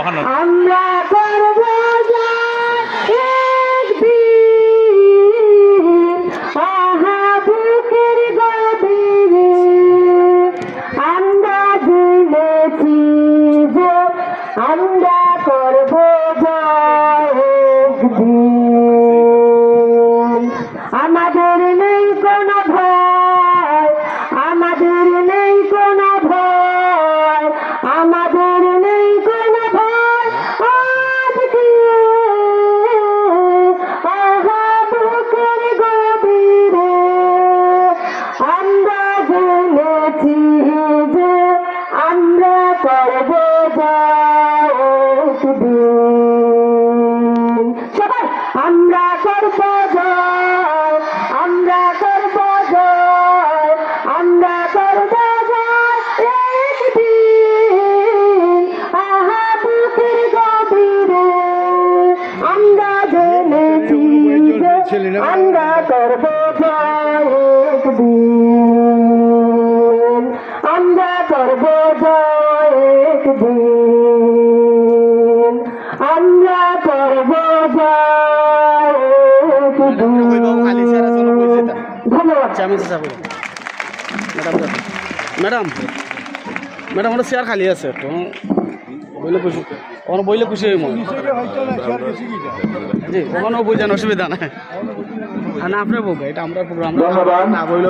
আমরা করব বুকের গভীরে আমরা জেনেছি যে আমরা করব একদিন। আমাদের নেই কোনো ভয়, আমাদের নেই কোনো ভয়, আমাদের নেই কোনো ভয়। আজকে বুকের গভীরে আমরা জেনেছি যে আমরা করব একদিন। সবাই আমরা করব জয়, আমরা করব জয়, আমরা করব জয় একদিন। বুকের গভীরে আমরা জেনেছি যে আমরা করব জয় একদিন, আমরা করব জয় একদিন, আমরা করব জয় একদিন। ধন্যবাদ। ম্যাডাম ম্যাডাম ওটা চেয়ার খালি আছে তো বইলে খুশি কোনো বইলে খুশি হই মই জি ওখানেও বই যান অসুবিধা নাই না আপনার বউ এটা আমরা প্রোগ্রাম না বইলে